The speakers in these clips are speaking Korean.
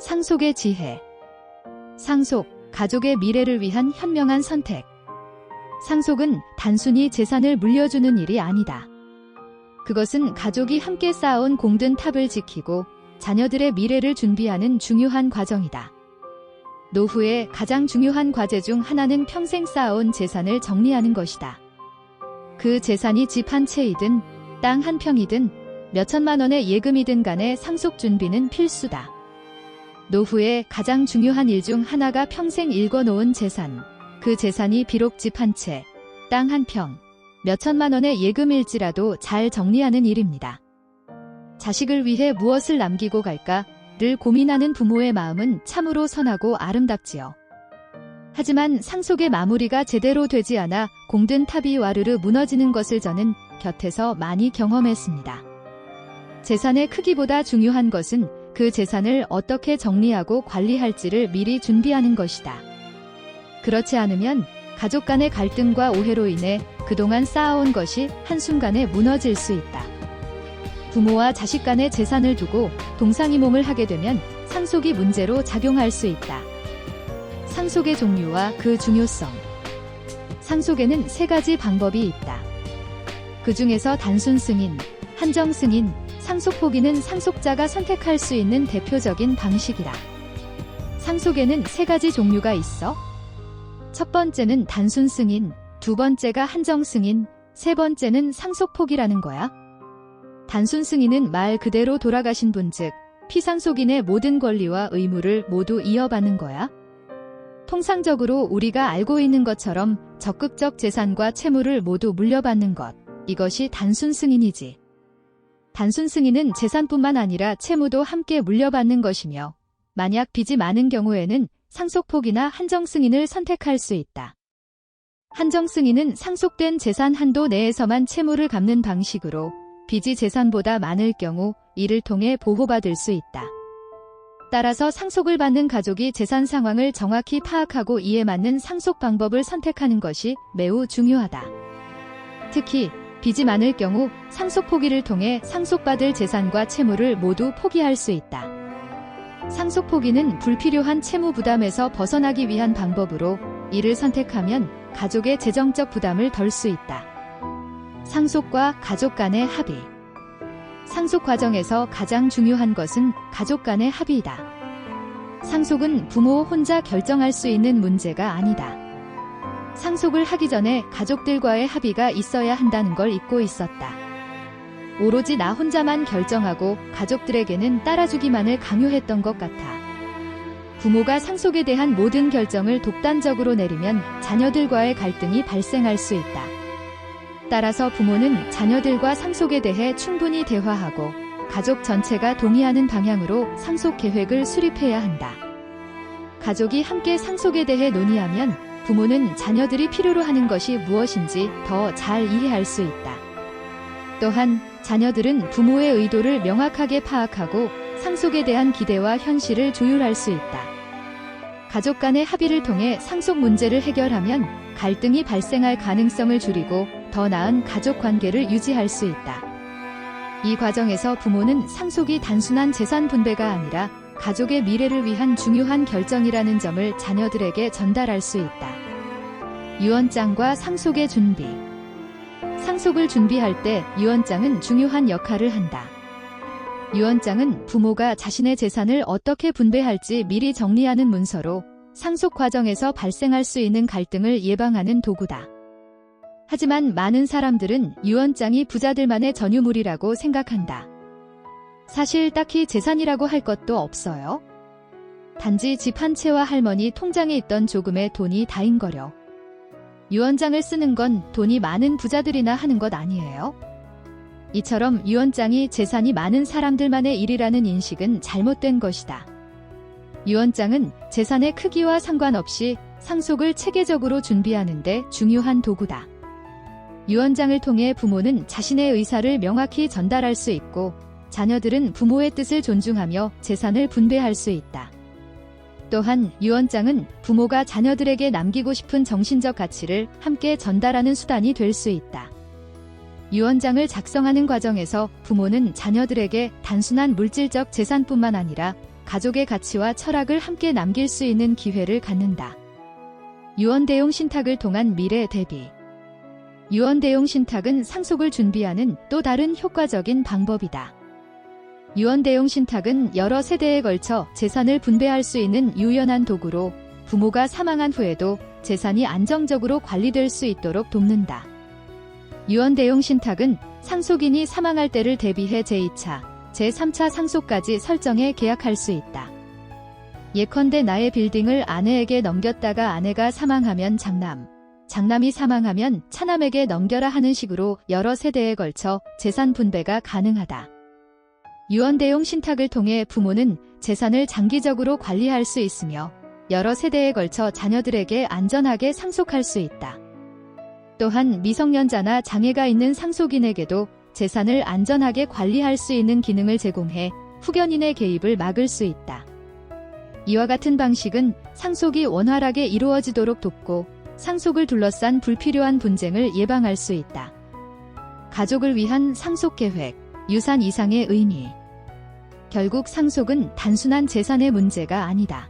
상속의 지혜. 상속, 가족의 미래를 위한 현명한 선택. 상속은 단순히 재산을 물려주는 일이 아니다. 그것은 가족이 함께 쌓아온 공든 탑을 지키고 자녀들의 미래를 준비하는 중요한 과정이다. 노후의 가장 중요한 과제 중 하나는 평생 쌓아온 재산을 정리하는 것이다. 그 재산이 집 한 채이든 땅 한 평이든 몇천만 원의 예금이든 간에 상속 준비는 필수다. 노후의 가장 중요한 일 중 하나가 평생 일궈놓은 재산. 그 재산이 비록 집 한 채, 땅 한 평, 몇천만 원의 예금일지라도 잘 정리하는 일입니다. 자식을 위해 무엇을 남기고 갈까를 고민하는 부모의 마음은 참으로 선하고 아름답지요. 하지만 상속의 마무리가 제대로 되지 않아 공든 탑이 와르르 무너지는 것을 저는 곁에서 많이 경험했습니다. 재산의 크기보다 중요한 것은 그 재산을 어떻게 정리하고 관리할지를 미리 준비하는 것이다. 그렇지 않으면 가족 간의 갈등과 오해로 인해 그동안 쌓아온 것이 한순간에 무너질 수 있다. 부모와 자식 간의 재산을 두고 동상이몽을 하게 되면 상속이 문제로 작용할 수 있다. 상속의 종류와 그 중요성. 상속에는 3가지 방법이 있다. 그 중에서 단순 승인, 한정 승인, 상속 포기는 상속자가 선택할 수 있는 대표적인 방식이다. 상속에는 3가지 종류가 있어. 첫 번째는 단순 승인, 두 번째가 한정 승인, 세 번째는 상속 포기라는 거야. 단순 승인은 말 그대로 돌아가신 분 즉 피상속인의 모든 권리와 의무를 모두 이어받는 거야. 통상적으로 우리가 알고 있는 것처럼 적극적 재산과 채무를 모두 물려받는 것, 이것이 단순 승인이지. 단순 승인은 재산뿐만 아니라 채무도 함께 물려받는 것이며 만약 빚이 많은 경우에는 상속 포기나 한정 승인을 선택할 수 있다. 한정 승인은 상속된 재산 한도 내에서만 채무를 갚는 방식으로 빚이 재산보다 많을 경우 이를 통해 보호받을 수 있다. 따라서 상속을 받는 가족이 재산 상황을 정확히 파악하고 이에 맞는 상속 방법을 선택하는 것이 매우 중요하다. 특히 빚이 많을 경우 상속 포기를 통해 상속받을 재산과 채무를 모두 포기할 수 있다. 상속 포기는 불필요한 채무 부담에서 벗어나기 위한 방법으로 이를 선택하면 가족의 재정적 부담을 덜 수 있다. 상속과 가족 간의 합의. 상속 과정에서 가장 중요한 것은 가족 간의 합의이다. 상속은 부모 혼자 결정할 수 있는 문제가 아니다. 상속을 하기 전에 가족들과의 합의가 있어야 한다는 걸 잊고 있었다. 오로지 나 혼자만 결정하고 가족들에게는 따라주기만을 강요했던 것 같아. 부모가 상속에 대한 모든 결정을 독단적으로 내리면 자녀들과의 갈등이 발생할 수 있다. 따라서 부모는 자녀들과 상속에 대해 충분히 대화하고 가족 전체가 동의하는 방향으로 상속 계획을 수립해야 한다. 가족이 함께 상속에 대해 논의하면 부모는 자녀들이 필요로 하는 것이 무엇인지 더 잘 이해할 수 있다. 또한 자녀들은 부모의 의도를 명확하게 파악하고 상속에 대한 기대와 현실을 조율할 수 있다. 가족 간의 합의를 통해 상속 문제를 해결하면 갈등이 발생할 가능성을 줄이고 더 나은 가족 관계를 유지할 수 있다. 이 과정에서 부모는 상속이 단순한 재산 분배가 아니라 가족의 미래를 위한 중요한 결정이라는 점을 자녀들에게 전달할 수 있다. 유언장과 상속의 준비. 상속을 준비할 때 유언장은 중요한 역할을 한다. 유언장은 부모가 자신의 재산을 어떻게 분배할지 미리 정리하는 문서로 상속 과정에서 발생할 수 있는 갈등을 예방하는 도구다. 하지만 많은 사람들은 유언장이 부자들만의 전유물이라고 생각한다. 사실 딱히 재산이라고 할 것도 없어요. 단지 집 한 채와 할머니 통장에 있던 조금의 돈이 다인거려. 유언장을 쓰는 건 돈이 많은 부자들이나 하는 것 아니에요? 이처럼 유언장이 재산이 많은 사람들만의 일이라는 인식은 잘못된 것이다. 유언장은 재산의 크기와 상관없이 상속을 체계적으로 준비하는 데 중요한 도구다. 유언장을 통해 부모는 자신의 의사를 명확히 전달할 수 있고 자녀들은 부모의 뜻을 존중하며 재산을 분배할 수 있다. 또한 유언장은 부모가 자녀들에게 남기고 싶은 정신적 가치를 함께 전달하는 수단이 될 수 있다. 유언장을 작성하는 과정에서 부모는 자녀들에게 단순한 물질적 재산뿐만 아니라 가족의 가치와 철학을 함께 남길 수 있는 기회를 갖는다. 유언대용 신탁을 통한 미래 대비. 유언대용 신탁은 상속을 준비하는 또 다른 효과적인 방법이다. 유언대용 신탁은 여러 세대에 걸쳐 재산을 분배할 수 있는 유연한 도구로 부모가 사망한 후에도 재산이 안정적으로 관리될 수 있도록 돕는다. 유언대용 신탁은 상속인이 사망할 때를 대비해 제2차, 제3차 상속까지 설정해 계약할 수 있다. 예컨대 나의 빌딩을 아내에게 넘겼다가 아내가 사망하면 장남이 사망하면 차남에게 넘겨라 하는 식으로 여러 세대에 걸쳐 재산 분배가 가능하다. 유언대용 신탁을 통해 부모는 재산을 장기적으로 관리할 수 있으며 여러 세대에 걸쳐 자녀들에게 안전하게 상속할 수 있다. 또한 미성년자나 장애가 있는 상속인에게도 재산을 안전하게 관리할 수 있는 기능을 제공해 후견인의 개입을 막을 수 있다. 이와 같은 방식은 상속이 원활하게 이루어지도록 돕고 상속을 둘러싼 불필요한 분쟁을 예방할 수 있다. 가족을 위한 상속 계획, 유산 이상의 의미. 결국 상속은 단순한 재산의 문제가 아니다.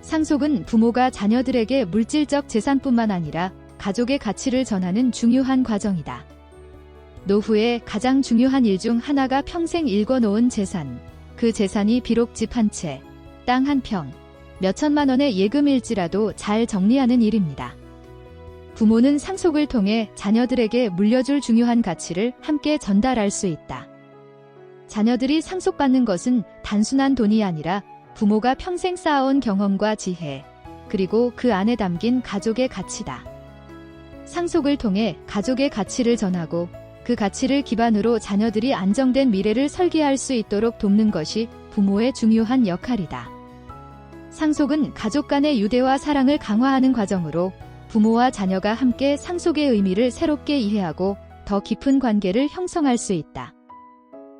상속은 부모가 자녀들에게 물질적 재산뿐만 아니라 가족의 가치를 전하는 중요한 과정이다. 노후에 가장 중요한 일 중 하나가 평생 일궈놓은 재산. 그 재산이 비록 집 한 채, 땅 한 평, 몇천만 원의 예금일지라도 잘 정리하는 일입니다. 부모는 상속을 통해 자녀들에게 물려줄 중요한 가치를 함께 전달할 수 있다. 자녀들이 상속받는 것은 단순한 돈이 아니라 부모가 평생 쌓아온 경험과 지혜, 그리고 그 안에 담긴 가족의 가치다. 상속을 통해 가족의 가치를 전하고 그 가치를 기반으로 자녀들이 안정된 미래를 설계할 수 있도록 돕는 것이 부모의 중요한 역할이다. 상속은 가족 간의 유대와 사랑을 강화하는 과정으로 부모와 자녀가 함께 상속의 의미를 새롭게 이해하고 더 깊은 관계를 형성할 수 있다.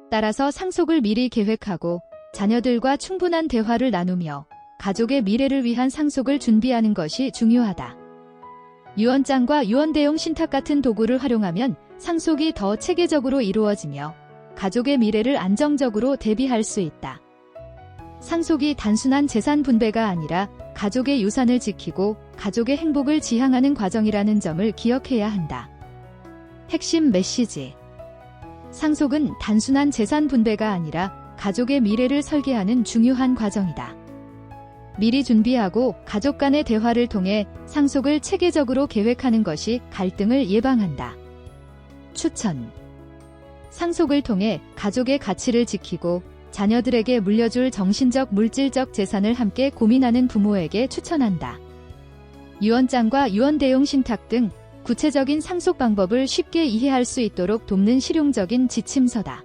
따라서 상속을 미리 계획하고 자녀들과 충분한 대화를 나누며 가족의 미래를 위한 상속을 준비하는 것이 중요하다. 유언장과 유언대용 신탁 같은 도구를 활용하면 상속이 더 체계적으로 이루어지며 가족의 미래를 안정적으로 대비할 수 있다. 상속이 단순한 재산 분배가 아니라 가족의 유산을 지키고 가족의 행복을 지향하는 과정이라는 점을 기억해야 한다. 핵심 메시지. 상속은 단순한 재산 분배가 아니라 가족의 미래를 설계하는 중요한 과정이다. 미리 준비하고 가족 간의 대화를 통해 상속을 체계적으로 계획하는 것이 갈등을 예방한다. 추천. 상속을 통해 가족의 가치를 지키고 자녀들에게 물려줄 정신적, 물질적 재산을 함께 고민하는 부모에게 추천한다. 유언장과 유언대용 신탁 등 구체적인 상속 방법을 쉽게 이해할 수 있도록 돕는 실용적인 지침서다.